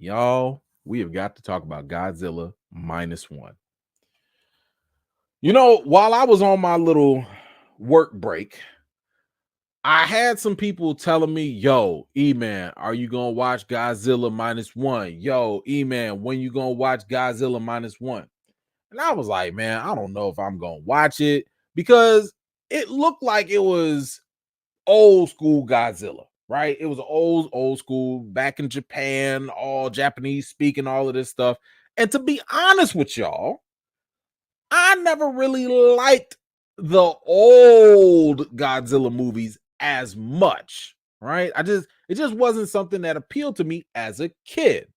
Y'all, we have got to talk about Godzilla Minus One. You know, while I was on my little work break, I had some people telling me, yo, E-Man, are you going to watch Godzilla Minus One? Yo, E-Man, when you going to watch Godzilla Minus One? And I was like, man, I don't know if I'm going to watch it because it looked like it was old school Godzilla, right? It was old school back in Japan, all Japanese speaking, all of this stuff. And to be honest with y'all, I never really liked the old Godzilla movies as much, right? It just wasn't something that appealed to me as a kid.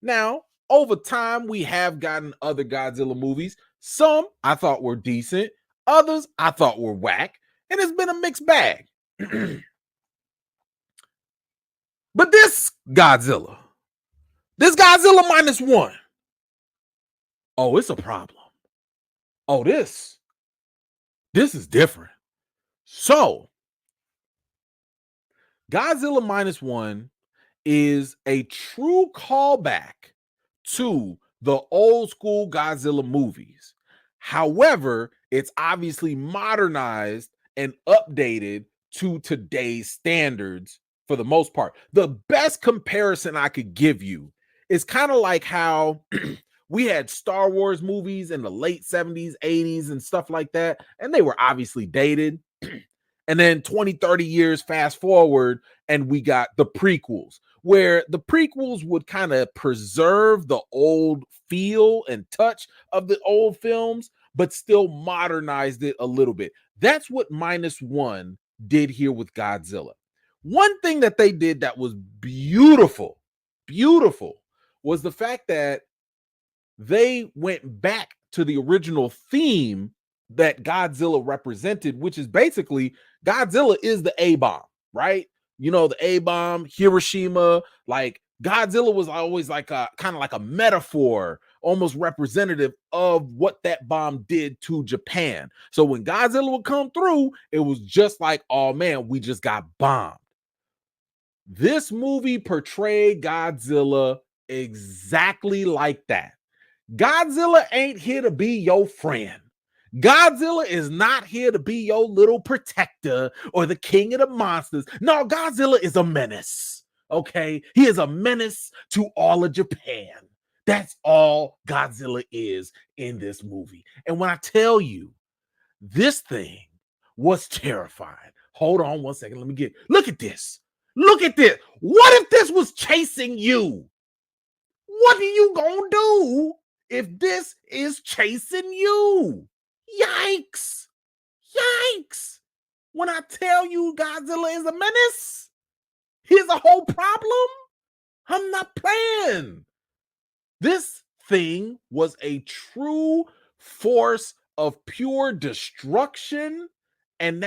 Now, over time, we have gotten other Godzilla movies. Some I thought were decent, others I thought were whack, and it's been a mixed bag. But this Godzilla Minus One, oh, it's a problem. Oh, this is different. So, Godzilla Minus One is a true callback to the old school Godzilla movies. However, it's obviously modernized and updated to today's standards for the most part. The best comparison I could give you is kind of like how we had Star Wars movies in the late 70s, 80s, and stuff like that, and they were obviously dated. And then 20, 30 years fast forward, and we got the prequels, where the prequels would kind of preserve the old feel and touch of the old films, but still modernized it a little bit. That's what Minus One did here with Godzilla. One thing that they did that was beautiful, was the fact that they went back to the original theme that Godzilla represented, which is basically Godzilla is the A-bomb, right? You know, the A-bomb, Hiroshima, like Godzilla was always like a kind of like a metaphor, almost representative of what that bomb did to Japan. So when Godzilla would come through, it was just like, oh man, we just got bombed. This movie portrayed Godzilla exactly like that. Godzilla ain't here to be your friend. Godzilla is not here to be your little protector or the king of the monsters. No, Godzilla is a menace. Okay, he is a menace to all of Japan. That's all Godzilla is in this movie. And when I tell you, this thing was terrifying. Hold on one second. Look at this. Look at this. What if this was chasing you? What are you gonna do if this is chasing you? Yikes. Yikes. When I tell you Godzilla is a menace, here's a whole problem. I'm not playing. This thing was a true force of pure destruction and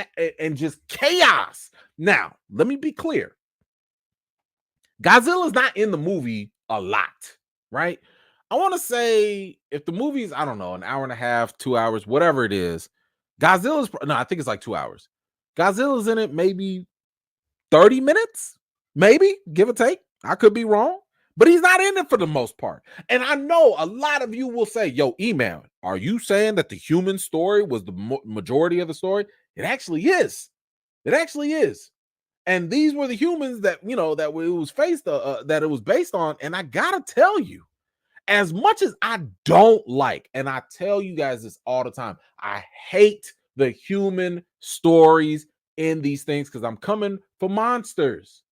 just chaos. Now, let me be clear. Godzilla's not in the movie a lot, right? I want to say if the movie's, I don't know, an hour and a half, 2 hours, whatever it is, I think it's like 2 hours. Godzilla's in it maybe 30 minutes, maybe, give or take. I could be wrong, but he's not in it for the most part. And I know a lot of you will say, yo, email, are you saying that the human story was the majority of the story? It actually is. It actually is. And these were the humans that, you know, that it was that it was based on. And I gotta tell you, as much as I don't like, and I tell you guys this all the time, I hate the human stories in these things because I'm coming for monsters.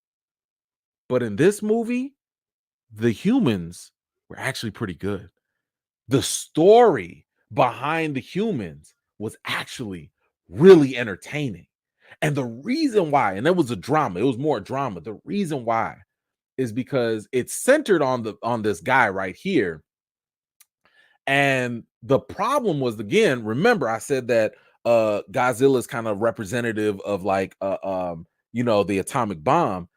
But in this movie, the humans were actually pretty good. The story behind the humans was actually really entertaining. And the reason why, and it was a drama, it was more drama. The reason why is because it's centered on this guy right here. And the problem was, again, remember I said that Godzilla is kind of representative of like the atomic bomb.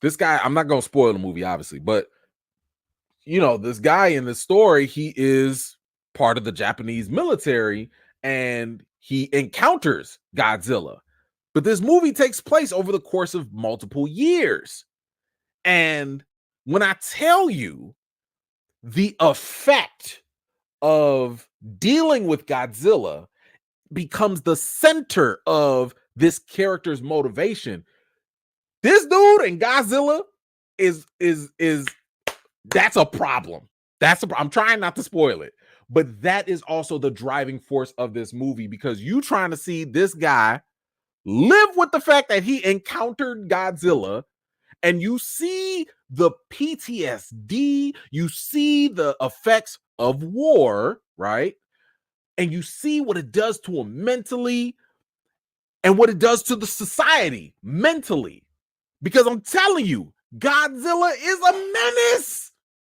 This guy, I'm not gonna spoil the movie, obviously, but this guy in the story, he is part of the Japanese military and he encounters Godzilla. But this movie takes place over the course of multiple years. And When I tell you the effect of dealing with Godzilla becomes the center of this character's motivation, this dude and Godzilla is that's a problem. I'm trying not to spoil it, but that is also the driving force of this movie, because you trying to see this guy live with the fact that he encountered Godzilla, and you see the PTSD, you see the effects of war, right? And you see what it does to him mentally and what it does to the society mentally. Because I'm telling you, Godzilla is a menace.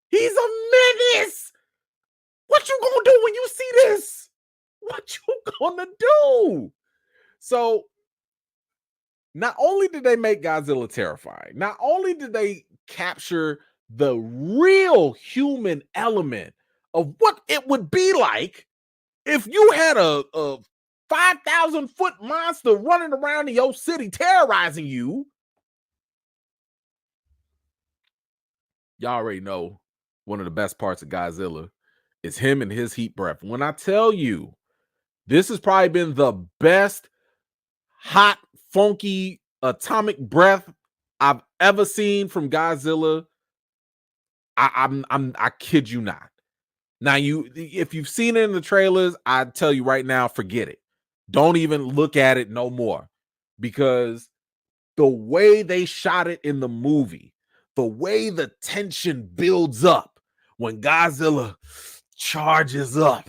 He's a menace. What you gonna do when you see this? What you gonna do? So, not only did they make Godzilla terrifying, not only did they capture the real human element of what it would be like if you had a 5,000-foot monster running around in your city terrorizing you. Y'all already know one of the best parts of Godzilla is him and his heat breath. When I tell you, this has probably been the best hot, funky, atomic breath I've ever seen from Godzilla. I kid you not. Now, if you've seen it in the trailers, I tell you right now, forget it. Don't even look at it no more, because the way they shot it in the movie, the way the tension builds up when Godzilla charges up,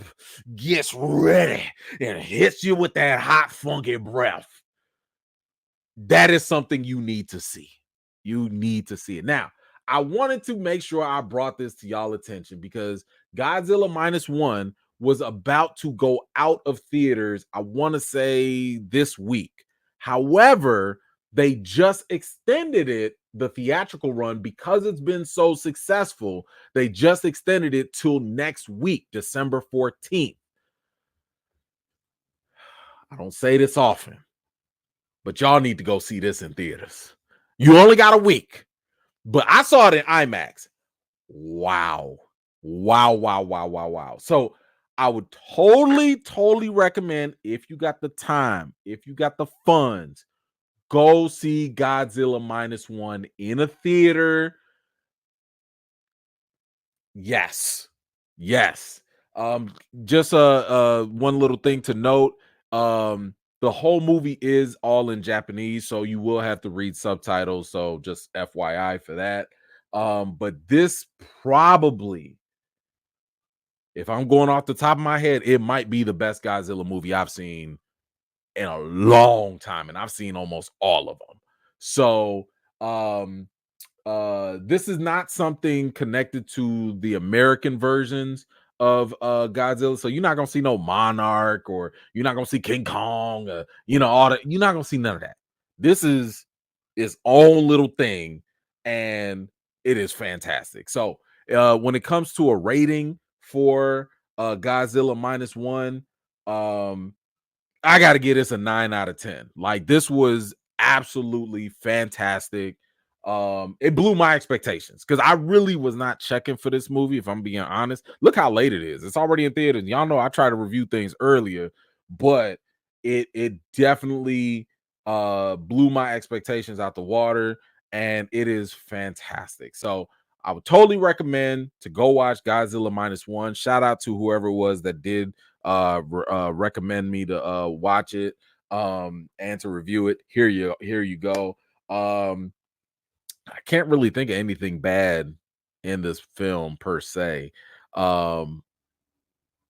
gets ready, and hits you with that hot, funky breath, that is something you need to see. You need to see it. Now, I wanted to make sure I brought this to y'all attention because Godzilla Minus One was about to go out of theaters, I want to say this week. However, they just extended it, the theatrical run, because it's been so successful. They just extended it till next week, December 14th. I don't say this often, but y'all need to go see this in theaters. You only got a week, but I saw it in IMAX. Wow. Wow. So I would totally recommend, if you got the time, if you got the funds, go see Godzilla Minus One in a theater. Yes. Just one little thing to note. The whole movie is all in Japanese, so you will have to read subtitles. So just FYI for that. But this probably, if I'm going off the top of my head, it might be the best Godzilla movie I've seen in a long time, and I've seen almost all of them. So, this is not something connected to the American versions of Godzilla. So you're not gonna see no Monarch, or you're not gonna see King Kong, all that. You're not gonna see none of that. This is its own little thing, and it is fantastic. So when it comes to a rating for Godzilla Minus One, I gotta give this a 9 out of 10. Like, this was absolutely fantastic. It blew my expectations because I really was not checking for this movie, if I'm being honest. Look how late it is. It's already in theaters. Y'all know I try to review things earlier, but it definitely blew my expectations out the water, and it is fantastic. So I would totally recommend to go watch Godzilla Minus One. Shout out to whoever it was that did recommend me to watch it and to review it. Here you go. I can't really think of anything bad in this film per se. And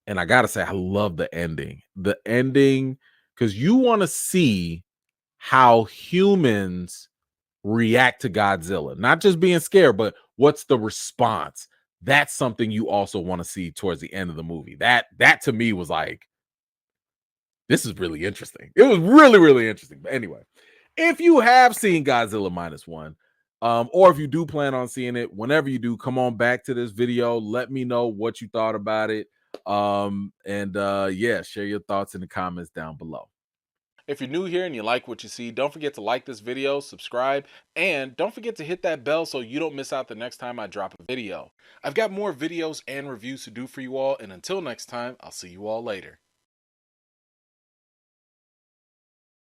I gotta say, I love the ending. The ending, because you want to see how humans react to Godzilla, not just being scared, but what's the response. That's something you also want to see towards the end of the movie. That to me was like, this is really interesting. It was really interesting. But anyway, if you have seen Godzilla Minus One, or if you do plan on seeing it, whenever you do, come on back to this video. Let me know what you thought about it. And yeah, share your thoughts in the comments down below. If you're new here and you like what you see, don't forget to like this video, subscribe, and don't forget to hit that bell so you don't miss out the next time I drop a video. I've got more videos and reviews to do for you all, and until next time, I'll see you all later.